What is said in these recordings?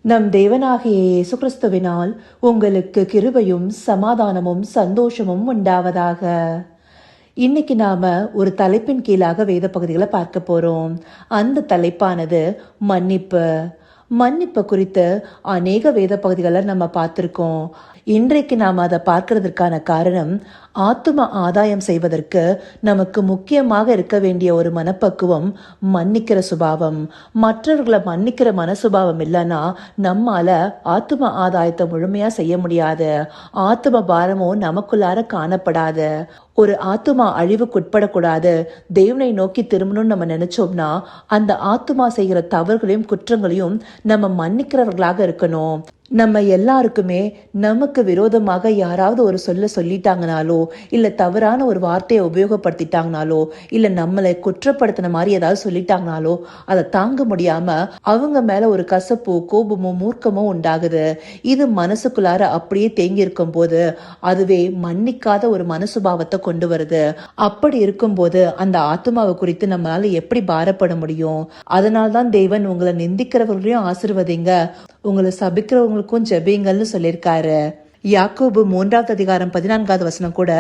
நம் தேவனாகிய இயேசு கிறிஸ்துவினால் உங்களுக்கு கிருபையும் சமாதானமும் சந்தோஷமும் உண்டாவதாக. இன்னைக்கு நாம ஒரு தலைப்பின் கீழாக வேத பகுதிகளை பார்க்க போறோம். அந்த தலைப்பானது மன்னிப்பு. மன்னிப்பு குறித்து அநேக வேத பகுதிகளை நம்ம பார்த்திருக்கோம். இன்றைக்கு நாம் அதை பார்க்கறதுக்கான காரணம், ஆத்தும ஆதாயம் செய்வதற்கு நமக்கு முக்கியமாக இருக்க வேண்டிய ஒரு மனப்பக்குவம் மன்னிக்கிற சுபாவம். மற்றவர்களை மன்னிக்கிற மனசுபாவம் இல்லைன்னா நம்மால ஆத்தும ஆதாயத்தை முழுமையா செய்ய முடியாது. ஆத்தும பாரமும் நமக்குள்ளார காணப்படாது. ஒரு ஆத்துமா அழிவுக்குட்படக்கூடாது, தேவனை நோக்கி திரும்பணும்னு நம்ம நினைச்சோம்னா அந்த ஆத்துமா செய்கிற தவறுகளையும் குற்றங்களையும் நம்ம மன்னிக்கிறவர்களாக இருக்கணும். நம்ம எல்லாருக்குமே நமக்கு விரோதமாக யாராவது ஒரு சொல்லிட்டாங்கனாலோ, இல்ல தவறான ஒரு வார்த்தையை உபயோகப்படுத்திட்டாங்கனாலோ, இல்ல நம்மளை குற்றப்படுத்தின மாதிரி ஏதாவது சொல்லிட்டாங்கனாலோ அதை தாங்க முடியாம அவங்க மேல ஒரு கசப்போ கோபமோ மூர்க்கமோ உண்டாகுது. இது மனசுக்குள்ளார அப்படியே தேங்கி இருக்கும் போது அதுவே மன்னிக்காத ஒரு மனசுபாவத்தை கொண்டு வருது. அப்படி இருக்கும்போது அந்த ஆத்மாவை குறித்து நம்மளால எப்படி பாரப்பட முடியும்? அதனால்தான் தேவன் உங்களை நிந்திக்கிறவர்களையும் ஆசீர்வதிங்க, உங்களை சபிக்கிறவங்களுக்கும் ஜெபிங்கள்னு சொல்லியிருக்காரு. யாக்கோபு 3:14 கூட,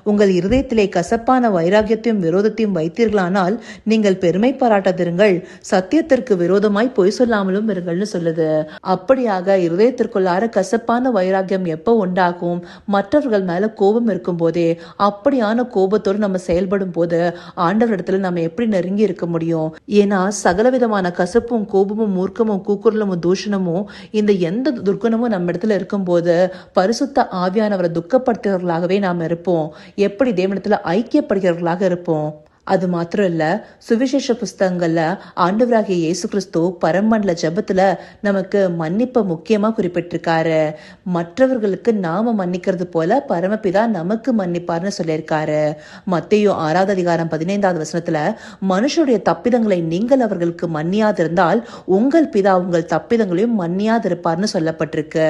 உங்கள் இருதயத்திலே கசப்பான வைராகியத்தையும் விரோதத்தையும் வைத்தீர்களானால் நீங்கள் பெருமை பாராட்டாதிருங்கள், சத்தியத்திற்கு விரோதமாய் பொய் சொல்லாமலும் இருங்கள்னு சொல்லுது. அப்படியாக இருதயத்திற்குள்ளார கசப்பான வைராகியம் எப்போ உண்டாகும்? மற்றவர்கள் மேல கோபம் இருக்கும் போதே. அப்படியான கோபத்தோடு நம்ம செயல்படும் போது ஆண்டவரிடத்துல நம்ம எப்படி நெருங்கி இருக்க முடியும்? ஏன்னா சகலவிதமான கசப்பும் கோபமும் மூர்க்கமும் கூக்குரலும் தூஷணமும் இந்த எந்த துர்க்குணமும் நம்ம இடத்துல இருக்கும் போது பரிசுத்த ஆவியானவரை துக்கப்படுத்துகிறவர்களாகவே நாம் இருப்போம். எப்படி தேவனிடத்துல ஐக்கியப்படுகிறவர்களாக இருப்போம். அது மாத்திரம் இல்ல, சுவிசேஷ புஸ்தகங்கள்ல ஆண்டவராகிய இயேசு கிறிஸ்து பரமண்டல ஜெபத்துல நமக்கு மன்னிப்பை முக்கியமா குறிப்பிட்டிருக்காரு. மற்றவர்களுக்கு நாம மன்னிக்கிறது போல பரமபிதா நமக்கு மன்னிப்பார்னு சொல்லியிருக்காரு. மத்தேயு 6:15 மனுஷருடைய தப்பிதங்களை நீங்கள் அவர்களுக்கு மன்னியாதிருந்தால் உங்கள் பிதா உங்கள் தப்பிதங்களையும் மன்னியாதிருப்பார்னு சொல்லப்பட்டிருக்கு.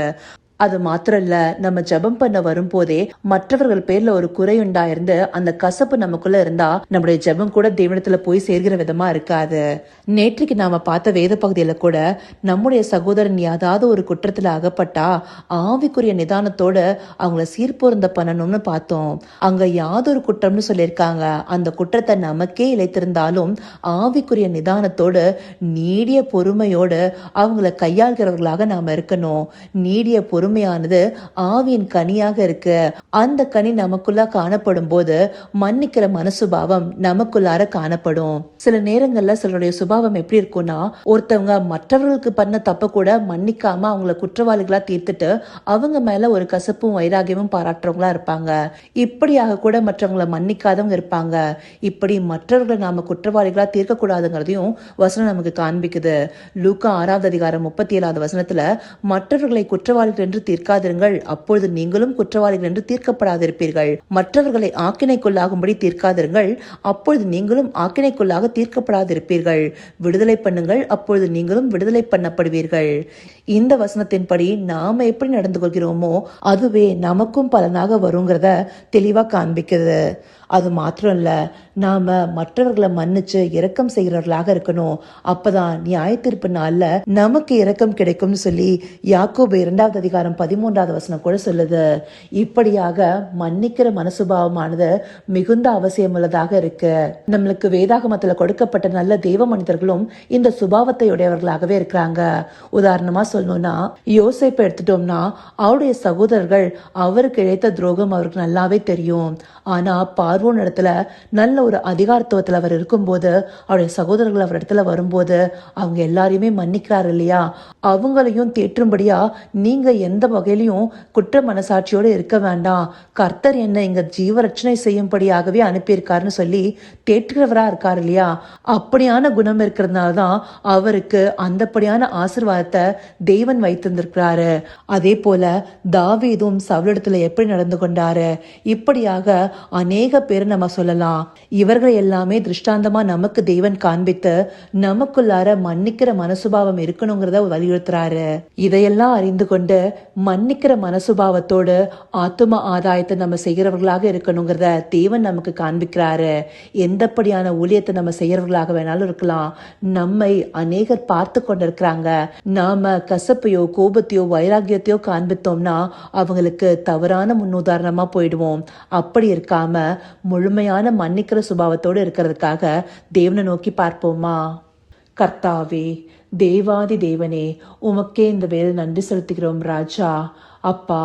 அது மாத்திரம் இல்ல, நம்ம ஜெபம் பண்ண வரும்போதே மற்றவர்கள் பேர்ல ஒரு குறை உண்டாயிருந்து அந்த கசப்பு நமக்குள்ள இருந்தா நம்முடைய ஜெபம் கூட தேவனிடத்துல போய் சேர்கிற விதமா இருக்காது. நேற்றுக்கு நாம பார்த்த வேத பகுதியில கூட நம்முடைய சகோதரன் ஏதாவது ஒரு குற்றத்துல அகப்பட்டா ஆவிக்குரிய நிதானத்தோட அவங்கள சீர்பொருந்த பண்ணணும்னு பார்த்தோம். அங்க யாதொரு குற்றம்னு சொல்லியிருக்காங்க. அந்த குற்றத்தை நமக்கே இழைத்திருந்தாலும் ஆவிக்குரிய நிதானத்தோடு நீடிய பொறுமையோடு அவங்கள கையாள்கிறவர்களாக நாம இருக்கணும். நீடிய பொறுமையானது ஆவியின் கனியாக இருக்கு. அந்த கனி நமக்குள்ள காணப்படும் போது மன்னிக்கிற மனசுபாவம் நமக்குள்ளார காணப்படும். சில நேரங்கள்ல சிலருடைய சுபாவம் எப்படி இருக்கும்னா, ஒருத்தவங்க மற்றவர்களுக்கு பண்ண தப்ப கூட மன்னிக்காம அவங்கள குற்றவாளிகளா தீர்த்துட்டு அவங்க மேல ஒரு கசப்பும் வைராகியமும் பாராட்டுறவங்களா இருப்பாங்க. இப்படியாக கூட மற்றவங்களை மன்னிக்காதவங்க இருப்பாங்க. இப்படி மற்றவர்களை நாம குற்றவாளிகளா தீர்க்க கூடாதுங்கிறதையும் வசனம் நமக்கு காண்பிக்குது. லூக்கா 6:37 மற்றவர்களை குற்றவாளிகள் என்று தீர்க்காதிருங்கள், அப்பொழுது நீங்களும் குற்றவாளிகள் என்று தீர்க்கப்படாதிருப்பீர்கள். மற்றவர்களை ஆக்கினைக்குள்ளாகும்படி தீர்க்காதிருங்கள், அப்பொழுது நீங்களும் ஆக்கினைக்குள்ளாக தீர்க்கப்படாதிருப்பீர்கள். விடுதலை பண்ணுங்கள், அப்பொழுது நீங்களும் விடுதலை பண்ணப்படுவீர்கள். இந்த வசனத்தின்படி நாம எப்படி நடந்து கொள்கிறோமோ அதுவே நமக்கும் பலனாக வருங்கிறத தெளிவா காண்பிக்குது. அது மாத்திரம் இல்ல, நாம மற்றவர்களை மன்னிச்சு இரக்கம் செய்கிறவர்களாக இருக்கணும். அப்பதான் நியாய தீர்ப்பு நாள்ல நமக்கு இரக்கம் கிடைக்கும்னு சொல்லி யாக்கோபு 2:13 கூட சொல்லுது. இப்படியாக மன்னிக்கிற மனசுபாவமானது மிகுந்த அவசியம் உள்ளதாக இருக்கு. நம்மளுக்கு வேதாகமத்துல கொடுக்கப்பட்ட நல்ல தேவ மனிதர்களும் இந்த சுபாவத்தை உடையவர்களாகவே இருக்கிறாங்க. உதாரணமா சொல்லணும்னா, யோசேப்பை எடுத்துட்டோம்னா அவருடைய சகோதரர்கள் அவருக்கு இழைத்த துரோகம் அவருக்கு நல்லாவே தெரியும். ஆனா பார்வோன் இடத்துல நல்ல ஒரு அதிகாரத்துவத்துல அவர் இருக்கும்போது அவருடைய சகோதரர்கள் அவர் இடத்துல வரும்போது அவங்க எல்லாரையுமே மன்னிக்கிறார் இல்லையா? அவங்களையும் தேற்றும்படியா நீங்க எந்த வகையிலையும் குற்ற மனசாட்சியோடு இருக்க வேண்டாம், கர்த்தர் என்ன இங்க ஜீவரட்சணை செய்யும்படியாகவே அனுப்பியிருக்காருன்னு சொல்லி தேற்றுகிறவரா இருக்காரு இல்லையா? அப்படியான குணம் இருக்கிறதுனாலதான் அவருக்கு அந்தப்படியான ஆசீர்வாதத்தை தேவன் வைத்திருந்திருக்கிறாரு. அதே போல தாவீதும் சவுலிடத்துல எப்படி நடந்து கொண்டாரு? இப்படியாக அநேக பேர் நம்ம சொல்லலாம். இவர்களை எல்லாமே திருஷ்டாந்தமா நமக்கு தேவன் காண்பித்து நமக்குள்ளார மன்னிக்கிற மனசுபாவம் இருக்கணுங்கிறத வலியுறுத்துறாரு. இதையெல்லாம் அறிந்து கொண்டு மன்னிக்கிற மனசுபாவத்தோடு ஆத்தும ஆதாயத்தை நம்ம செய்கிறவர்களாக இருக்கணுங்கிறத தேவன் நமக்கு காண்பிக்கிறாரு. எந்தப்படியான ஊழியத்தை நம்ம செய்யறவர்களாக வேணாலும் இருக்கலாம். நம்மை அநேகர் பார்த்து கொண்டிருக்கிறாங்க. நாம கசப்பையோ கோபத்தையோ வைராகியத்தையோ காண்பித்தோம்னா அவங்களுக்கு தவறான முன்னுதாரணமா போயிடுவோம். அப்படி இருக்காம முழுமையான மன்னிக்கிற சுபாவத்தோடு இருக்கிறதுக்காக தேவனை நோக்கி பார்ப்போமா? கர்த்தாவே, தேவாதி தேவனே, உமக்கே இந்த வேலை நன்றி செலுத்துகிறோம் ராஜா. அப்பா,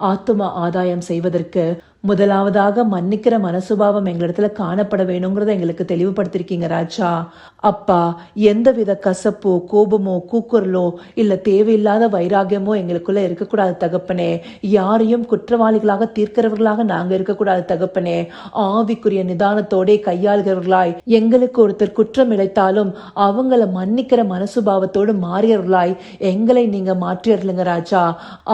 ஆத்தும ஆதாயம் செய்வதற்கு முதலாவதாக மன்னிக்கிற மனசுபாவம் எங்களிடத்துல காணப்பட வேணுங்கிறத எங்களுக்கு தெளிவுபடுத்திருக்கீங்க ராஜா. அப்பா, எந்தவித கசப்போ கோபமோ கூக்குரலோ இல்ல தேவையில்லாத வைராகியமோ எங்களுக்குள்ள இருக்கக்கூடாது தகப்பனே. யாரையும் குற்றவாளிகளாக தீர்க்கிறவர்களாக நாங்க இருக்கக்கூடாது தகப்பனே. ஆவிக்குரிய நிதானத்தோட கையாளுகிறவர்களாய், எங்களுக்கு ஒருத்தர் குற்றம் இழைத்தாலும் அவங்கள மன்னிக்கிற மனசுபாவத்தோடு மாறியவர்களாய் எங்களை நீங்க மாற்றியருளுங்க ராஜா.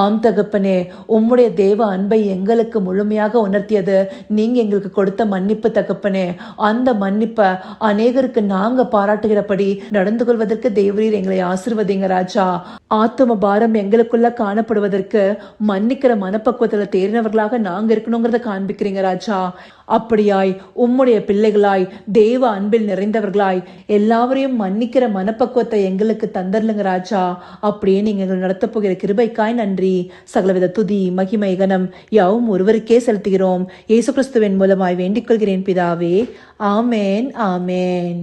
ஆம் தகப்பனே, உம்முடைய தேவ அன்பை எங்களுக்கு முழுமையாக உணர்த்தியது நீங்க எங்களுக்கு கொடுத்த மன்னிப்பு தகப்பனே. அந்த மன்னிப்பை அநேகருக்கு நாங்க பாராட்டுகிறபடி நடந்து கொள்வதற்கு தேவரீர் எங்களை ஆசீர்வதிங்க ராஜா. ஆத்தும பாரம் எங்களுக்குள்ள காணப்படுவதற்கு மன்னிக்கிற மனப்பக்குவத்துல தேறினவர்களாக நாங்க இருக்கணுங்கிறத காண்பிக்கிறீங்க ராஜா. அப்படியாய் உம்முடைய பிள்ளைகளாய் தேவ அன்பில் நிறைந்தவர்களாய் எல்லாவரையும் மன்னிக்கிற மனப்பக்குவத்தை எங்களுக்கு தந்தர்லுங்க ராஜா. அப்படியே நீங்க எங்களை நடத்த போகிற கிருபைக்காய் நன்றி. சகலவித துதி மகிமை கனம் யாவும் ஒருவருக்கே செலுத்துகிறோம். இயேசு கிறிஸ்துவின் மூலமாய் வேண்டிக் கொள்கிறேன் பிதாவே. ஆமேன், ஆமேன்.